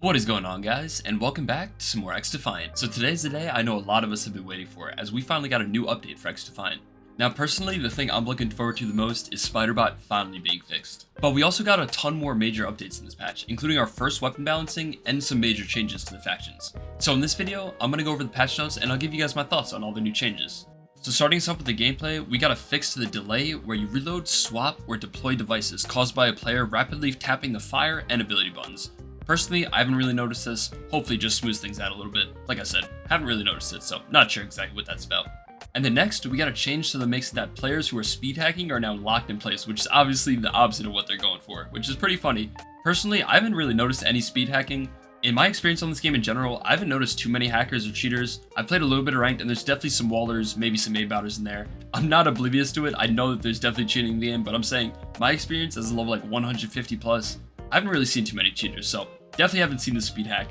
What is going on, guys, and welcome back to some more XDefiant. So today's the day I know a lot of us have been waiting for, as we finally got a new update for XDefiant. Now personally, the thing I'm looking forward to the most is Spiderbot finally being fixed. But we also got a ton more major updates in this patch, including our first weapon balancing and some major changes to the factions. So in this video, I'm going to go over the patch notes and I'll give you guys my thoughts on all the new changes. So starting us off with the gameplay, we got a fix to the delay where you reload, swap, or deploy devices caused by a player rapidly tapping the fire and ability buttons. Personally, I haven't really noticed this. Hopefully just smooths things out a little bit. Like I said, haven't really noticed it, so not sure exactly what that's about. And then next, we got a change so that makes it that players who are speed hacking are now locked in place, which is obviously the opposite of what they're going for, which is pretty funny. Personally, I haven't really noticed any speed hacking. In my experience on this game in general, I haven't noticed too many hackers or cheaters. I played a little bit of ranked, and there's definitely some wallers, maybe some A-bouters in there. I'm not oblivious to it. I know that there's definitely cheating in the game, but I'm saying my experience as a level like 150 plus, I haven't really seen too many cheaters, so definitely haven't seen the speed hack.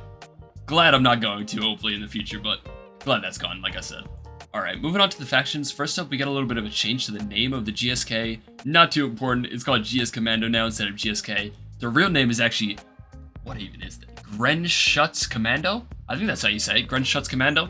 Glad I'm not going to, hopefully, in the future, but glad that's gone, like I said. Alright, moving on to the factions. First up, we got a little bit of a change to the name of the GSK. Not too important. It's called GS Commando now instead of GSK. The real name is actually... what even is that? Grenschutz Commando? I think that's how you say it. Grenschutz Commando?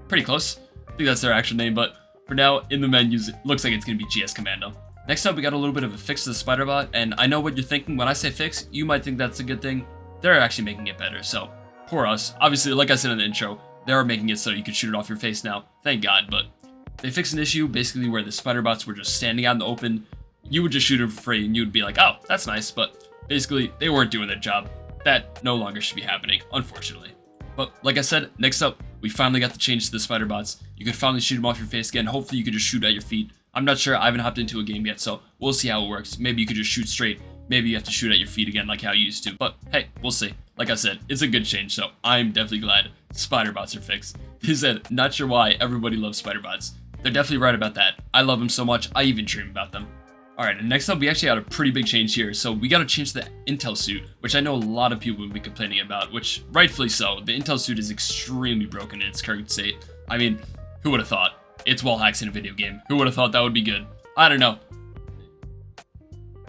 Pretty close. I think that's their actual name, but for now, in the menus, it looks like it's going to be GS Commando. Next up, we got a little bit of a fix to the Spiderbot, and I know what you're thinking. When I say fix, you might think that's a good thing. They're actually making it better, so poor us. Obviously, like I said in the intro, they are making it so you can shoot it off your face now. Thank God, but they fixed an issue basically where the Spiderbots were just standing out in the open. You would just shoot them for free, and you would be like, oh, that's nice, but basically, they weren't doing their job. That no longer should be happening, unfortunately. But like I said, next up, we finally got the change to the Spiderbots. You can finally shoot them off your face again. Hopefully, you can just shoot at your feet. I'm not sure. I haven't hopped into a game yet, so we'll see how it works. Maybe you could just shoot straight. Maybe you have to shoot at your feet again like how you used to. But hey, we'll see. Like I said, it's a good change, so I'm definitely glad Spiderbots are fixed. He said, not sure why everybody loves Spiderbots. They're definitely right about that. I love them so much, I even dream about them. Alright, and next up, we actually had a pretty big change here. So we got to change the Intel suit, which I know a lot of people will be complaining about, which rightfully so. The Intel suit is extremely broken in its current state. I mean, who would have thought? It's wall hacks in a video game. Who would have thought that would be good? I don't know.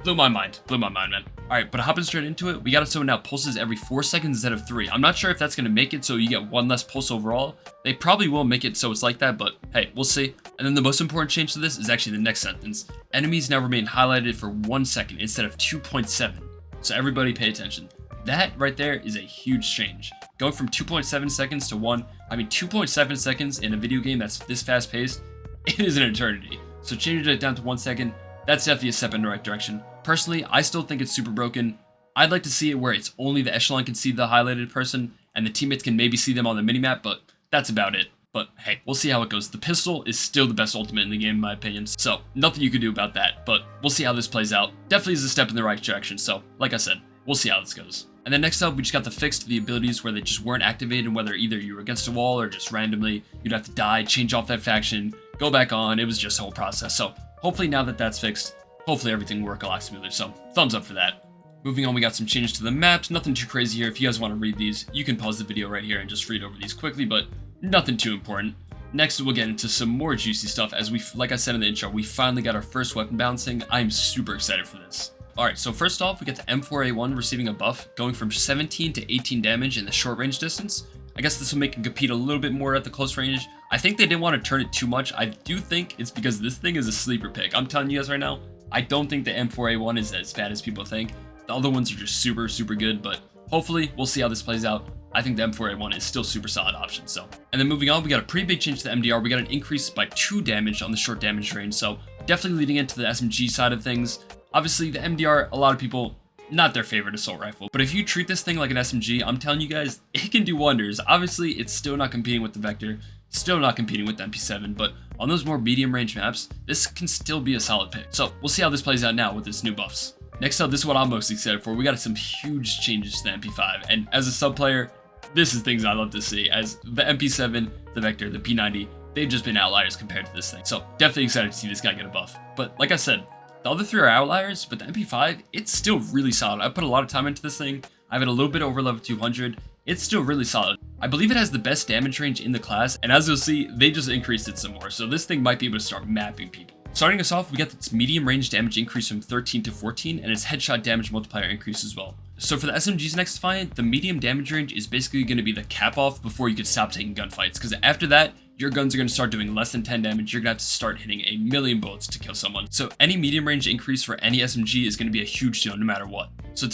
Blew my mind, man. Alright, but hopping straight into it, we got it so it now pulses every 4 seconds instead of 3. I'm not sure if that's going to make it so you get one less pulse overall. They probably will make it so it's like that, but hey, we'll see. And then the most important change to this is actually the next sentence. Enemies now remain highlighted for 1 second instead of 2.7. So everybody pay attention. That right there is a huge change. Going from 2.7 seconds to 1, I mean 2.7 seconds in a video game that's this fast paced, it is an eternity. So changing it down to 1 second, that's definitely a step in the right direction. Personally, I still think it's super broken. I'd like to see it where it's only the echelon can see the highlighted person and the teammates can maybe see them on the minimap, but that's about it. But hey, we'll see how it goes. The pistol is still the best ultimate in the game in my opinion, so nothing you can do about that, but we'll see how this plays out. Definitely is a step in the right direction, so like I said, we'll see how this goes. And then next up, we just got the fix to the abilities where they just weren't activated, whether either you were against a wall or just randomly, you'd have to die, change off that faction, go back on. It was just a whole process, so hopefully now that that's fixed, hopefully everything will work a lot smoother, so thumbs up for that. Moving on, we got some changes to the maps. Nothing too crazy here. If you guys want to read these, you can pause the video right here and just read over these quickly, but nothing too important. Next, we'll get into some more juicy stuff. As like I said in the intro, we finally got our first weapon balancing. I'm super excited for this. Alright, so first off, we get the M4A1 receiving a buff, going from 17 to 18 damage in the short range distance. I guess this will make him compete a little bit more at the close range. I think they didn't want to turn it too much. I do think it's because this thing is a sleeper pick. I'm telling you guys right now, I don't think the M4A1 is as bad as people think. The other ones are just super, super good, but hopefully we'll see how this plays out. I think the M4A1 is still super solid option, so. And then moving on, we got a pretty big change to the MDR. We got an increase by 2 damage on the short damage range, so definitely leading into the SMG side of things. Obviously, the MDR, a lot of people, not their favorite assault rifle, but if you treat this thing like an SMG, I'm telling you guys, it can do wonders. Obviously, it's still not competing with the Vector, still not competing with the MP7, but on those more medium range maps, this can still be a solid pick. So we'll see how this plays out now with its new buffs. Next up, this is what I'm most excited for. We got some huge changes to the MP5, and as a sub player, this is things I love to see, as the MP7, the Vector, the P90, they've just been outliers compared to this thing. So definitely excited to see this guy get a buff. But like I said, the other 3 are outliers, but the MP5, it's still really solid. I put a lot of time into this thing. I have it a little bit over level 200. It's still really solid. I believe it has the best damage range in the class, and as you'll see, they just increased it some more, so this thing might be able to start mapping people. Starting us off, we got its medium range damage increase from 13 to 14, and its headshot damage multiplier increase as well. So for the SMGs in XDefiant, the medium damage range is basically going to be the cap off before you could stop taking gunfights, because after that, your guns are going to start doing less than 10 damage. You're going to have to start hitting a million bullets to kill someone. So any medium range increase for any SMG is going to be a huge deal no matter what. So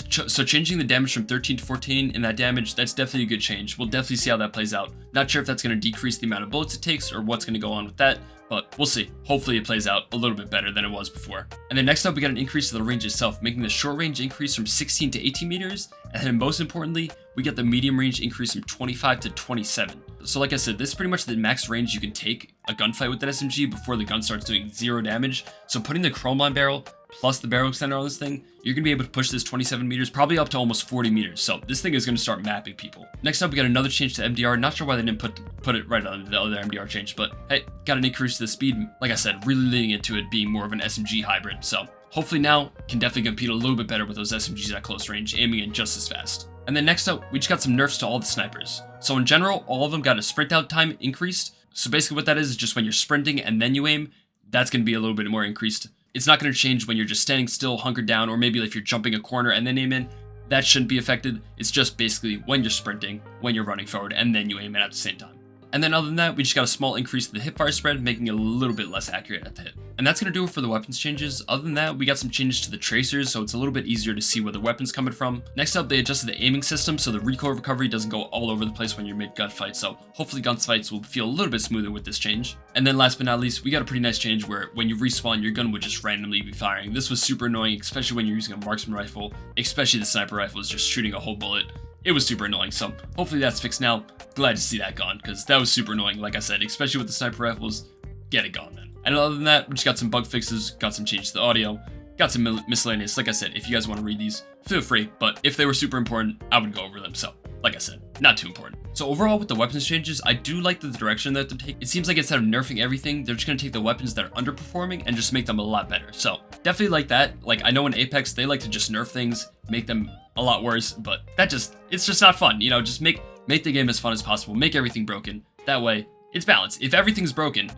changing the damage from 13 to 14 in that damage, that's definitely a good change. We'll definitely see how that plays out. Not sure if that's going to decrease the amount of bullets it takes or what's going to go on with that, but we'll see. Hopefully it plays out a little bit better than it was before. And then next up, we got an increase to the range itself, making the short range increase from 16 to 18 meters. And then most importantly, we get the medium range increase from 25 to 27. So like I said, this is pretty much the max range you can take a gunfight with an SMG before the gun starts doing 0 damage. So putting the chrome line barrel plus the barrel extender on this thing, you're going to be able to push this 27 meters, probably up to almost 40 meters. So this thing is going to start mapping people. Next up, we got another change to MDR. Not sure why they didn't put it right on the other MDR change, but hey, got an increase to the speed. Like I said, really leaning into it being more of an SMG hybrid. So hopefully now can definitely compete a little bit better with those SMGs at close range, aiming in just as fast. And then next up, we just got some nerfs to all the snipers. So in general, all of them got a sprint out time increased. So basically what that is just when you're sprinting and then you aim, that's going to be a little bit more increased. It's not going to change when you're just standing still, hunkered down, or maybe if you're jumping a corner and then aim in. That shouldn't be affected. It's just basically when you're sprinting, when you're running forward, and then you aim in at the same time. And then other than that, we just got a small increase to the hipfire spread, making it a little bit less accurate at the hit. And that's going to do it for the weapons changes. Other than that, we got some changes to the tracers, so it's a little bit easier to see where the weapon's coming from. Next up, they adjusted the aiming system, so the recoil recovery doesn't go all over the place when you're mid-gunfight, so hopefully gunfights will feel a little bit smoother with this change. And then last but not least, we got a pretty nice change where when you respawn, your gun would just randomly be firing. This was super annoying, especially when you're using a marksman rifle, especially the sniper rifle is just shooting a whole bullet. It was super annoying, so hopefully that's fixed now. Glad to see that gone, because that was super annoying, like I said, especially with the sniper rifles. Get it gone, man. And other than that, we just got some bug fixes, got some changes to the audio, got some miscellaneous. Like I said, if you guys want to read these, feel free, but if they were super important, I would go over them, so like I said, not too important. So overall, with the weapons changes, I do like the direction that they're taking. It seems like instead of nerfing everything, they're just going to take the weapons that are underperforming and just make them a lot better. So definitely like that. Like, I know in Apex, they like to just nerf things, make them a lot worse, but it's just not fun. You know, just make the game as fun as possible, make everything broken. That way, it's balanced. If everything's broken,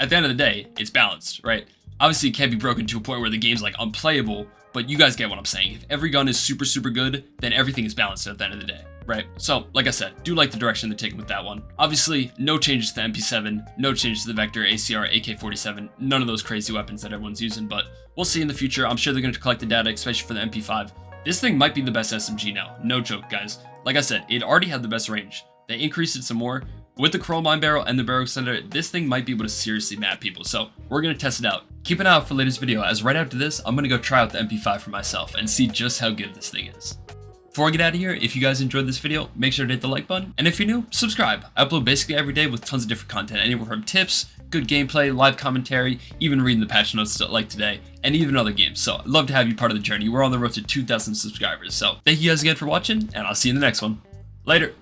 at the end of the day, it's balanced, right? Obviously, it can't be broken to a point where the game's like unplayable, but you guys get what I'm saying. If every gun is super, super good, then everything is balanced at the end of the day. Right? So, like I said, do like the direction they're taking with that one. Obviously, no changes to the MP7, no changes to the Vector, ACR, AK-47, none of those crazy weapons that everyone's using, but we'll see in the future. I'm sure they're going to collect the data, especially for the MP5. This thing might be the best SMG now. No joke, guys. Like I said, it already had the best range. They increased it some more. With the chrome line barrel and the barrel extender, this thing might be able to seriously map people, so we're going to test it out. Keep an eye out for the latest video, as right after this, I'm going to go try out the MP5 for myself and see just how good this thing is. Before I get out of here, if you guys enjoyed this video, make sure to hit the like button, and if you're new, subscribe. I upload basically every day with tons of different content, anywhere from tips, good gameplay, live commentary, even reading the patch notes like today, and even other games. So I'd love to have you part of the journey. We're on the road to 2,000 subscribers. So thank you guys again for watching, and I'll see you in the next one. Later.